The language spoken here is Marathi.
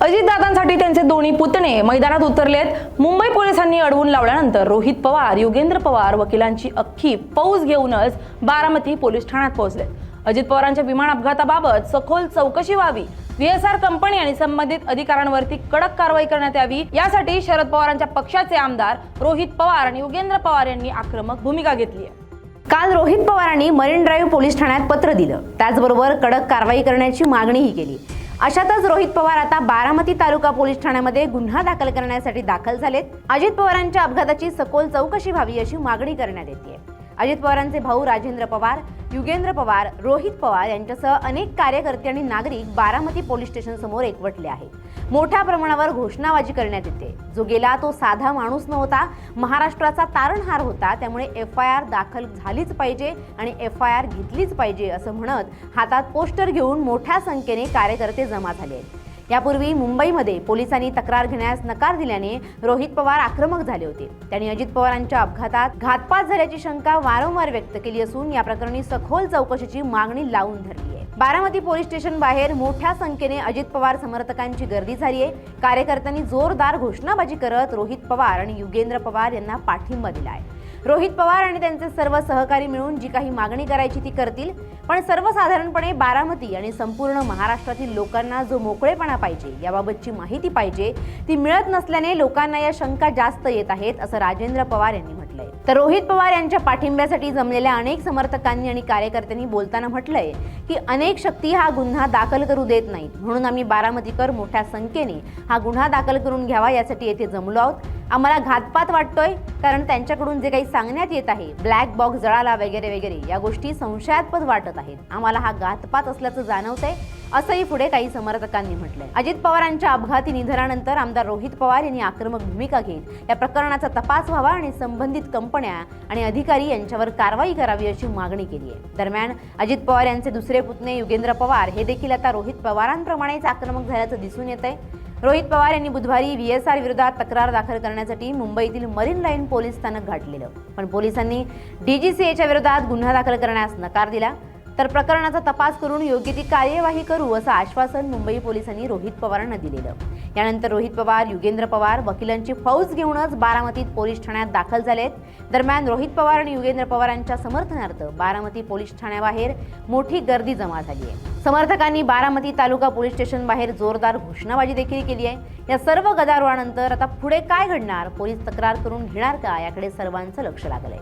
अजितदादांसाठी त्यांचे दोन्ही पुतणे मैदानात उतरलेत। मुंबई पोलिसांनी अडवून लावल्यानंतर रोहित पवार, युगेंद्र पवार वकिलांची अख्खी फौज घेऊनच बारामती पोलीस ठाण्यात पोहोचलेत। अजित पवारांच्या विमान अपघाताबाबत सखोल चौकशी व्हावी, VSR कंपनी आणि संबंधित अधिकाऱ्यांवरती कडक कारवाई करण्यात यावी, यासाठी शरद पवारांच्या पक्षाचे आमदार रोहित पवार आणि युगेंद्र पवार यांनी आक्रमक भूमिका घेतली आहे। काल रोहित पवारांनी मरीन ड्राईव्ह पोलीस ठाण्यात पत्र दिलं, त्याचबरोबर कडक कारवाई करण्याची मागणीही केली। अशातच रोहित पवार आता बारामती तालुका पोलीस ठाण्यामध्ये गुन्हा दाखल करण्यासाठी दाखल झालेत। अजित पवारांच्या अपघाताची सखोल चौकशी व्हावी अशी मागणी करण्यात येते। अजित पवारांचे भाऊ राजेंद्र पवार, युगेंद्र पवार, रोहित पवार यांच्यासह अनेक कार्यकर्ते आणि नागरिक बारामती पोलीस स्टेशन समोर एकवटले आहेत। मोठ्या प्रमाणावर घोषणाबाजी करण्यात येते। जो गेला तो साधा माणूस नव्हता, महाराष्ट्राचा तारणहार होता, त्यामुळे FIR दाखल झालीच पाहिजे आणि FIR घेतलीच पाहिजे असं म्हणत हातात पोस्टर घेऊन मोठ्या संख्येने कार्यकर्ते जमा झाले। यापूर्वी मुंबईमध्ये पोलिसांनी तक्रार घेण्यास नकार दिल्याने रोहित पवार आक्रमक झाले होते। त्यांनी अजित पवारांच्या अपघातात घातपात झाल्याची शंका वारंवार व्यक्त केली असून या प्रकरणी सखोल चौकशीची मागणी लावून धरली आहे। बारामती पोलीस स्टेशन बाहेर मोठ्या संख्येने अजित पवार समर्थकांची गर्दी झाली आहे। कार्यकर्त्यांनी जोरदार घोषणाबाजी करत रोहित पवार आणि युगेंद्र पवार यांना पाठिंबा दिला आहे। रोहित पवार आणि त्यांचे सर्व सहकारी मिळून जी काही मागणी करायची ती करतील, पण सर्वसाधारणपणे बारामती आणि संपूर्ण महाराष्ट्रातील लोकांना जो मोकळेपणा पाहिजे, याबाबतची माहिती पाहिजे, ती मिळत नसल्याने लोकांना या शंका जास्त येत आहेत असं राजेंद्र पवार यांनी म्हटलंय। तर रोहित पवार यांच्या पाठिंब्यासाठी जमलेल्या अनेक समर्थकांनी आणि कार्यकर्त्यांनी बोलताना म्हटलंय की अनेक शक्ती हा गुन्हा दाखल करू देत नाहीत, म्हणून आम्ही बारामतीकर मोठ्या संख्येने हा गुन्हा दाखल करून घ्यावा यासाठी येथे जमलो आहोत। आम्हाला घातपात वाटतोय, कारण त्यांच्याकडून जे काही सांगण्यात येत आहे, ब्लॅक बॉक्स जळाला वगैरे वगैरे, या गोष्टी संशयास्पद वाटत आहेत। आम्हाला हा घातपात असल्याचं जाणवतंय असंही पुढे काही समर्थकांनी म्हटलंय। अजित पवारांच्या अपघाती निधनानंतर आमदार रोहित पवार यांनी आक्रमक भूमिका घेत या प्रकरणाचा तपास व्हावा आणि संबंधित कंपन्या आणि अधिकारी यांच्यावर कारवाई करावी अशी मागणी केली आहे। दरम्यान अजित पवार यांचे दुसरे पुतणे युगेंद्र पवार हे देखील आता रोहित पवारांप्रमाणेच आक्रमक झाल्याचं दिसून येत आहे। रोहित पवार यांनी बुधवारी VSR विरोधात तक्रार दाखल करण्यासाठी मुंबईतील मरीन लाईन पोलीस स्थानक गाठलेलं, पण पोलिसांनी DGCAच्या विरोधात गुन्हा दाखल करण्यास नकार दिला। तर प्रकरणाचा तपास करून योग्य ती कार्यवाही करू असं आश्वासन मुंबई पोलिसांनी रोहित पवारांना दिलेलं। यानंतर रोहित पवार, युगेंद्र पवार वकिलांची फौज घेऊनच बारामतीत पोलीस ठाण्यात दाखल झालेत। दरम्यान रोहित पवार आणि युगेंद्र पवारांच्या समर्थनार्थ बारामती पोलीस ठाण्याबाहेर मोठी गर्दी जमा झाली आहे। समर्थकांनी बारामती तालुका पोलीस स्टेशन बाहेर जोरदार घोषणाबाजी देखील केली आहे। या सर्व गदारोळानंतर आता पुढे काय घडणार, पोलीस तक्रार करून घेणार का, याकडे सर्वांचं लक्ष लागलंय।